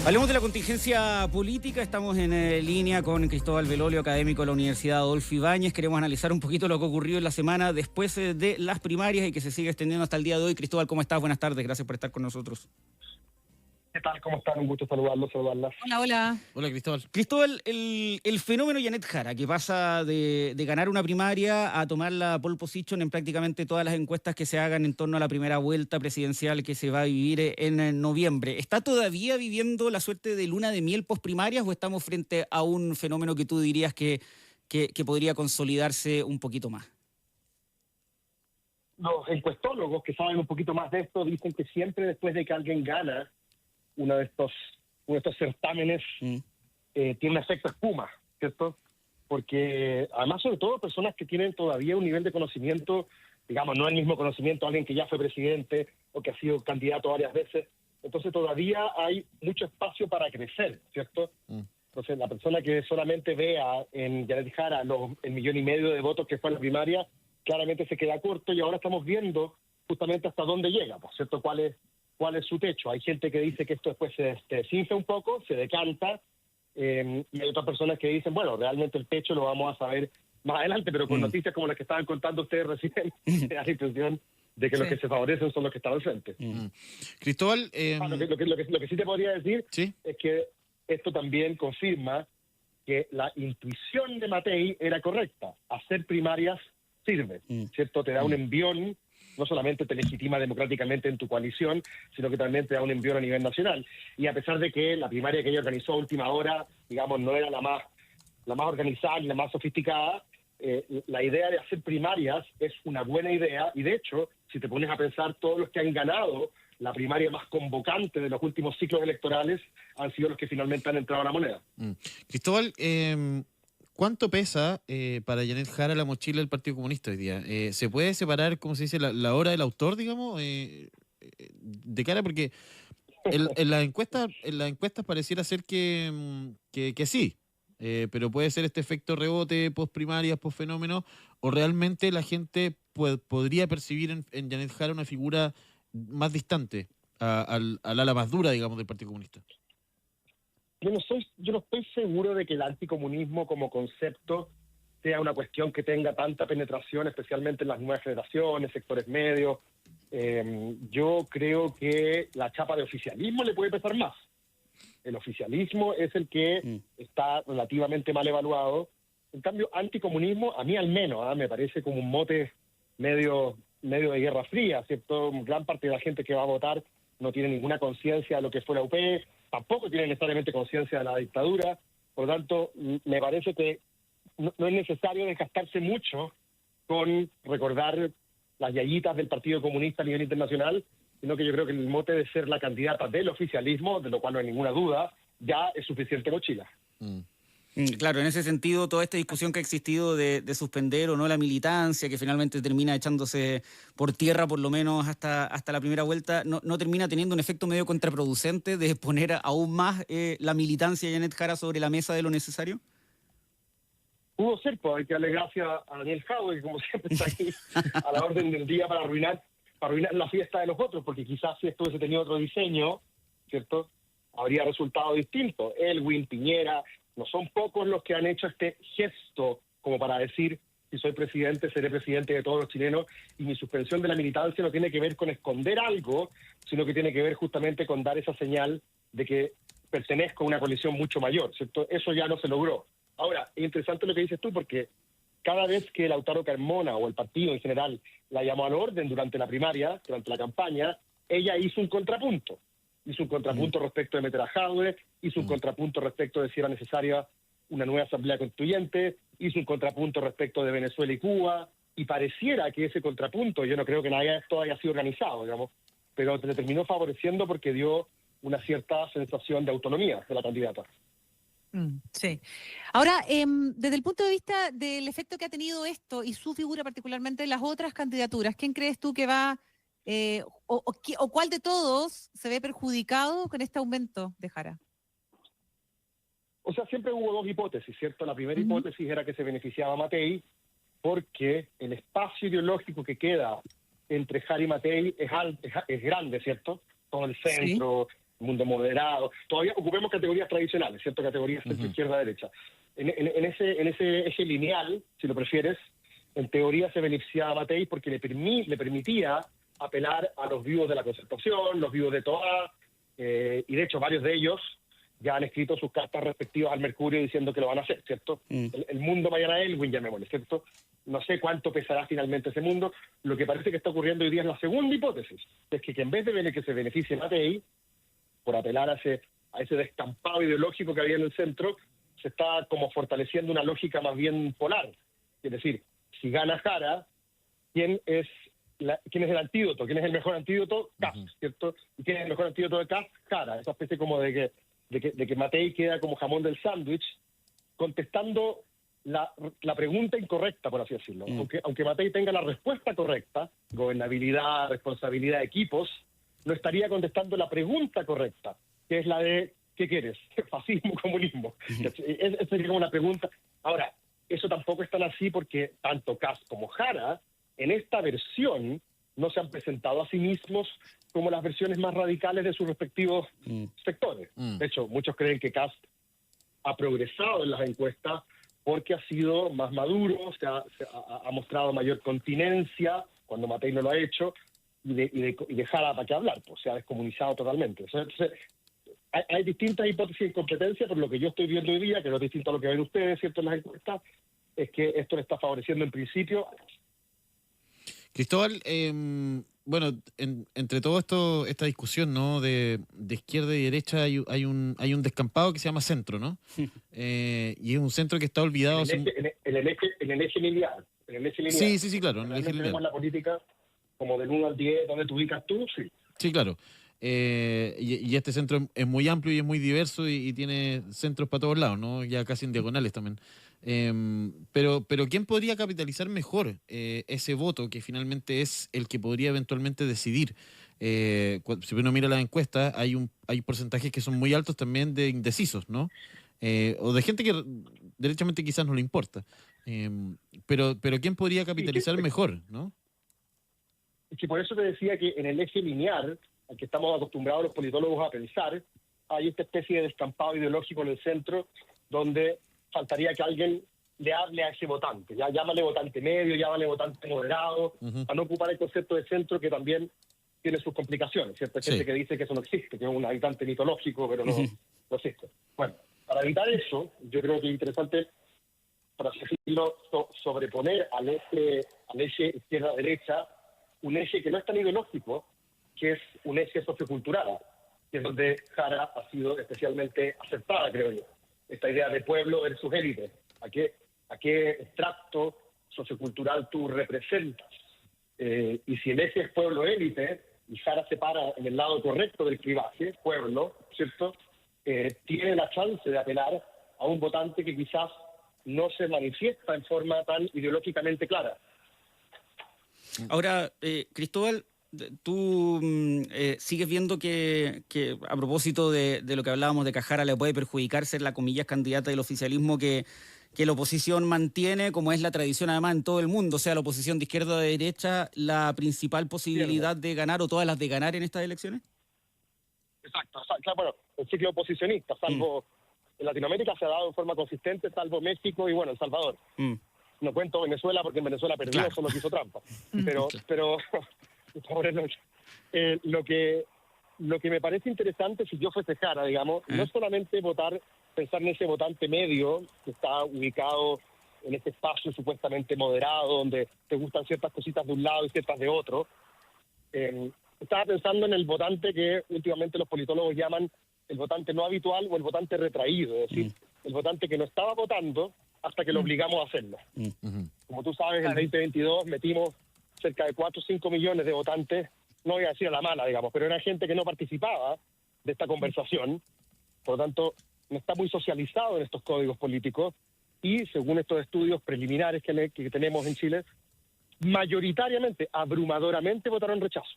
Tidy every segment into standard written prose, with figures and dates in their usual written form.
Hablemos de la contingencia política. Estamos en línea con Cristóbal Belolio, académico de la Universidad Adolfo Ibáñez. Queremos analizar un poquito lo que ocurrió en la semana después de las primarias y que se sigue extendiendo hasta el día de hoy. Cristóbal, ¿cómo estás? Buenas tardes, gracias por estar con nosotros. ¿Qué tal? ¿Cómo están? Un gusto saludarlas. Hola, hola. Hola, Cristóbal. Cristóbal, el fenómeno Janet Jara, que pasa de ganar una primaria a tomar la pole position en prácticamente todas las encuestas que se hagan en torno a la primera vuelta presidencial que se va a vivir en noviembre. ¿Está todavía viviendo la suerte de luna de miel posprimarias o estamos frente a un fenómeno que tú dirías que podría consolidarse un poquito más? Los encuestólogos que saben un poquito más de esto dicen que siempre después de que alguien gana uno de estos certámenes tiene un efecto espuma, ¿cierto? Porque además, sobre todo, personas que tienen todavía un nivel de conocimiento, digamos, no el mismo conocimiento de alguien que ya fue presidente o que ha sido candidato varias veces, entonces todavía hay mucho espacio para crecer, ¿cierto? Entonces la persona que solamente vea en Janet Jara el 1,5 millones de votos que fue en la primaria, claramente se queda corto y ahora estamos viendo justamente hasta dónde llega, ¿por cierto? ¿Cuál es su techo? Hay gente que dice que esto después se desinfla un poco, se decanta, y hay otras personas que dicen, bueno, realmente el techo lo vamos a saber más adelante, pero con noticias como las que estaban contando ustedes recién, me da la impresión de que los que se favorecen son los que están al frente. Cristóbal... Lo que sí te podría decir ¿sí? es que esto también confirma que la intuición de Matei era correcta. Hacer primarias sirve, ¿cierto? Te da un envión, no solamente te legitima democráticamente en tu coalición, sino que también te da un envión a nivel nacional. Y a pesar de que la primaria que ella organizó a última hora, digamos, no era la más organizada y la más sofisticada, la idea de hacer primarias es una buena idea, y de hecho, si te pones a pensar, todos los que han ganado la primaria más convocante de los últimos ciclos electorales han sido los que finalmente han entrado a la moneda. Cristóbal, ¿cuánto pesa para Janet Jara la mochila del Partido Comunista hoy día? ¿Se puede separar, como se dice, la hora del autor, digamos, de cara? Porque en las encuestas pareciera ser que sí, pero puede ser este efecto rebote, post primarias, post fenómeno, o realmente la gente podría percibir en Janet Jara una figura más distante al ala más dura, digamos, del Partido Comunista. Yo no estoy seguro de que el anticomunismo como concepto sea una cuestión que tenga tanta penetración, especialmente en las nuevas generaciones, sectores medios. Yo creo que la chapa de oficialismo le puede pesar más. El oficialismo es el que está relativamente mal evaluado. En cambio, anticomunismo, a mí al menos, me parece como un mote medio de Guerra Fría, ¿cierto? Gran parte de la gente que va a votar no tiene ninguna conciencia de lo que fue la UP, tampoco tiene necesariamente conciencia de la dictadura, por lo tanto, me parece que no es necesario desgastarse mucho con recordar las yayitas del Partido Comunista a nivel internacional, sino que yo creo que el mote de ser la candidata del oficialismo, de lo cual no hay ninguna duda, ya es suficiente mochila. Claro, en ese sentido, toda esta discusión que ha existido de suspender o no la militancia, que finalmente termina echándose por tierra, por lo menos hasta la primera vuelta, no termina teniendo un efecto medio contraproducente de poner aún más la militancia de Janet Jara sobre la mesa de lo necesario. Pudo ser, pues hay que darle gracias a Daniel Jadwe, que como siempre está aquí a la orden del día para arruinar la fiesta de los otros, porque quizás si esto hubiese tenido otro diseño, ¿cierto?, habría resultado distinto. Elwin, Piñera, no son pocos los que han hecho este gesto como para decir, si soy presidente, seré presidente de todos los chilenos, y mi suspensión de la militancia no tiene que ver con esconder algo, sino que tiene que ver justamente con dar esa señal de que pertenezco a una coalición mucho mayor, ¿cierto? Eso ya no se logró. Ahora, es interesante lo que dices tú, porque cada vez que Lautaro Carmona o el partido en general la llamó al orden durante la primaria, durante la campaña, ella hizo un contrapunto. Hizo un contrapunto respecto de meter a Jadwe, hizo un contrapunto respecto de si era necesaria una nueva asamblea constituyente, hizo un contrapunto respecto de Venezuela y Cuba, y pareciera que ese contrapunto, yo no creo que nada de esto haya sido organizado, digamos, pero le terminó favoreciendo porque dio una cierta sensación de autonomía de la candidata. Sí. Ahora, desde el punto de vista del efecto que ha tenido esto y su figura particularmente en las otras candidaturas, ¿quién crees tú que va, o cuál de todos se ve perjudicado con este aumento de Jara? O sea, siempre hubo dos hipótesis, ¿cierto? La primera hipótesis era que se beneficiaba a Matei porque el espacio ideológico que queda entre Jara y Matei es grande, ¿cierto? Todo el centro, mundo moderado. Todavía ocupemos categorías tradicionales, ¿cierto? Categorías de izquierda-derecha. En ese eje lineal, si lo prefieres, en teoría se beneficiaba a Matei porque le permitía apelar a los vivos de la Concertación, los vivos de Toa, y de hecho varios de ellos ya han escrito sus cartas respectivas al Mercurio diciendo que lo van a hacer, ¿cierto? El mundo mañana Elwin, llamémosle, ¿cierto? No sé cuánto pesará finalmente ese mundo. Lo que parece que está ocurriendo hoy día es la segunda hipótesis, es que en vez de que se beneficie Matei, por apelar a ese descampado ideológico que había en el centro, se está como fortaleciendo una lógica más bien polar. Es decir, si gana Jara, ¿quién es el antídoto? ¿Quién es el mejor antídoto? Kast, ¿cierto? ¿Y quién es el mejor antídoto de Kast? Jara. Esa especie como de que Matei queda como jamón del sándwich, contestando la pregunta incorrecta, por así decirlo. Aunque Matei tenga la respuesta correcta, gobernabilidad, responsabilidad de equipos, no estaría contestando la pregunta correcta, que es la de ¿qué quieres? ¿Fascismo, comunismo? Esa sería como una pregunta. Ahora, eso tampoco es tan así porque tanto Kast como Jara, en esta versión, no se han presentado a sí mismos como las versiones más radicales de sus respectivos sectores. De hecho, muchos creen que Kast ha progresado en las encuestas porque ha sido más maduro, ha mostrado mayor continencia cuando Matei no lo ha hecho, y de Jara para qué hablar, pues se ha descomunizado totalmente. Entonces, hay distintas hipótesis de competencia, pero lo que yo estoy viendo hoy día, que no es distinto a lo que ven ustedes, ¿cierto?, en las encuestas, es que esto le está favoreciendo en principio. Cristóbal, bueno, entre todo esto, esta discusión, ¿no?, de izquierda y derecha, hay un descampado que se llama centro, ¿no? Y es un centro que está olvidado. En el eje lineal. Sí, claro. En el eje lineal. Tenemos la política como del 1 al 10, donde te ubicas tú, sí. Sí, claro. Y este centro es muy amplio y es muy diverso y tiene centros para todos lados, ¿no? Ya casi en diagonales también. Pero ¿quién podría capitalizar mejor ese voto que finalmente es el que podría eventualmente decidir? Si uno mira las encuestas, hay porcentajes que son muy altos también de indecisos, ¿no? O de gente que derechamente quizás no le importa. Pero ¿quién podría capitalizar mejor, no? Es que por eso te decía que en el eje lineal, al que estamos acostumbrados los politólogos a pensar, hay esta especie de descampado ideológico en el centro donde faltaría que alguien le hable a ese votante. Ya llámale votante medio, llámale votante moderado, a no ocupar el concepto de centro que también tiene sus complicaciones, ¿cierto? Hay gente que dice que eso no existe, que es un habitante mitológico, pero no existe. Bueno, para evitar eso, yo creo que es interesante, por así decirlo, sobreponer al eje izquierda-derecha un eje que no es tan ideológico, que es un eje sociocultural, que es donde Jara ha sido especialmente aceptada, creo yo. Esta idea de pueblo versus élite. ¿A qué extracto sociocultural tú representas? Y si el eje es pueblo-élite, y Jara se para en el lado correcto del clivaje, pueblo, ¿cierto?, tiene la chance de apelar a un votante que quizás no se manifiesta en forma tan ideológicamente clara. Ahora, Cristóbal, tú sigues viendo que a propósito de lo que hablábamos de que a Jara le puede perjudicar ser la, comillas, candidata del oficialismo que la oposición mantiene, como es la tradición además en todo el mundo, o sea, la oposición de izquierda a derecha, la principal posibilidad de ganar o todas las de ganar en estas elecciones? Exacto. Claro, bueno, el ciclo oposicionista, salvo en Latinoamérica se ha dado en forma consistente, salvo México y, bueno, El Salvador. No cuento Venezuela porque en Venezuela perdió, solo que hizo trampa. Pero lo que me parece interesante, si yo fuese Jara, digamos, no es solamente pensar en ese votante medio que está ubicado en este espacio supuestamente moderado, donde te gustan ciertas cositas de un lado y ciertas de otro. Estaba pensando en el votante que últimamente los politólogos llaman el votante no habitual o el votante retraído, es decir, el votante que no estaba votando hasta que lo obligamos a hacerlo. Como tú sabes, en 2022 metimos cerca de 4 o 5 millones de votantes, no voy a decir a la mala, digamos, pero era gente que no participaba de esta conversación, por lo tanto, no está muy socializado en estos códigos políticos, y según estos estudios preliminares que tenemos en Chile, mayoritariamente, abrumadoramente votaron rechazo.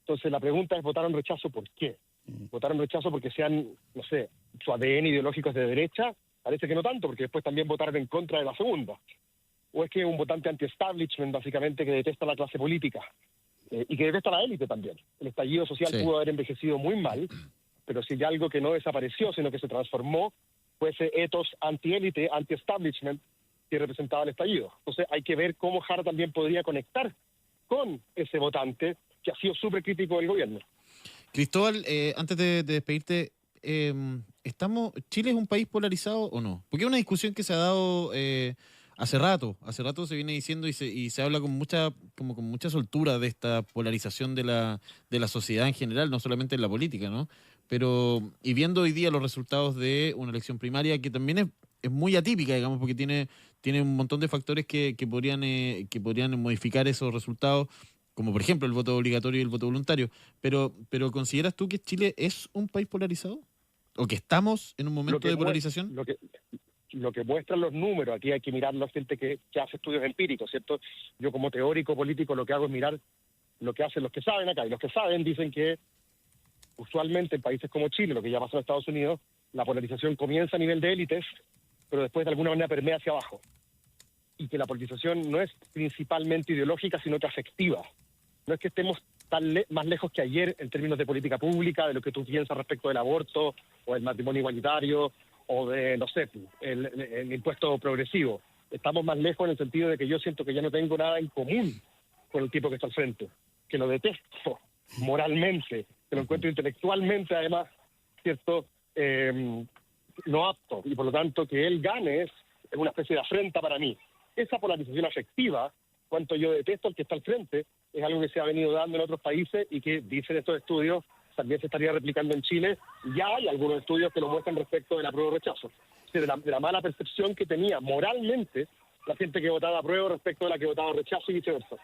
Entonces la pregunta es, ¿votaron rechazo por qué? ¿Votaron rechazo porque sean, no sé, su ADN ideológico es de derecha? Parece que no tanto, porque después también votaron en contra de la segunda. ¿O es que un votante anti-establishment, básicamente, que detesta la clase política? y que detesta a la élite también. El estallido social Sí. pudo haber envejecido muy mal, pero si hay algo que no desapareció, sino que se transformó, fue ese ethos anti-élite, anti-establishment que representaba el estallido. Entonces hay que ver cómo Jara también podría conectar con ese votante que ha sido súper crítico del gobierno. Cristóbal, antes de despedirte, ¿Chile es un país polarizado o no? Porque es una discusión que se ha dado hace rato se viene diciendo y se habla con mucha soltura de esta polarización de la sociedad en general, no solamente en la política, ¿no? Y viendo hoy día los resultados de una elección primaria que también es muy atípica, digamos, porque tiene un montón de factores que podrían modificar esos resultados, como por ejemplo el voto obligatorio y el voto voluntario. Pero ¿consideras tú que Chile es un país polarizado? ¿O que estamos en un momento de polarización? Lo que muestran los números, aquí hay que mirar la gente que hace estudios empíricos, ¿cierto? Yo como teórico político lo que hago es mirar lo que hacen los que saben acá, y los que saben dicen que usualmente en países como Chile, lo que ya pasa en Estados Unidos, la polarización comienza a nivel de élites, pero después de alguna manera permea hacia abajo. Y que la politización no es principalmente ideológica, sino que afectiva. No es que estemos más lejos que ayer en términos de política pública, de lo que tú piensas respecto del aborto, o del matrimonio igualitario, o de, no sé, el impuesto progresivo. Estamos más lejos en el sentido de que yo siento que ya no tengo nada en común con el tipo que está al frente, que lo detesto moralmente, que lo encuentro intelectualmente, además, ¿cierto?, no apto, y por lo tanto que él gane es una especie de afrenta para mí. Esa polarización afectiva, cuanto yo detesto al que está al frente, es algo que se ha venido dando en otros países y que, dicen estos estudios, también se estaría replicando en Chile. Ya hay algunos estudios que lo muestran respecto del apruebo rechazo. O sea, de la mala percepción que tenía moralmente la gente que votaba apruebo respecto de la que votaba rechazo y viceversa.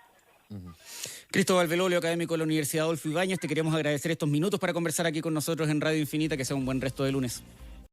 Cristóbal Belolio, académico de la Universidad Adolfo Ibáñez, te queremos agradecer estos minutos para conversar aquí con nosotros en Radio Infinita, que sea un buen resto de lunes.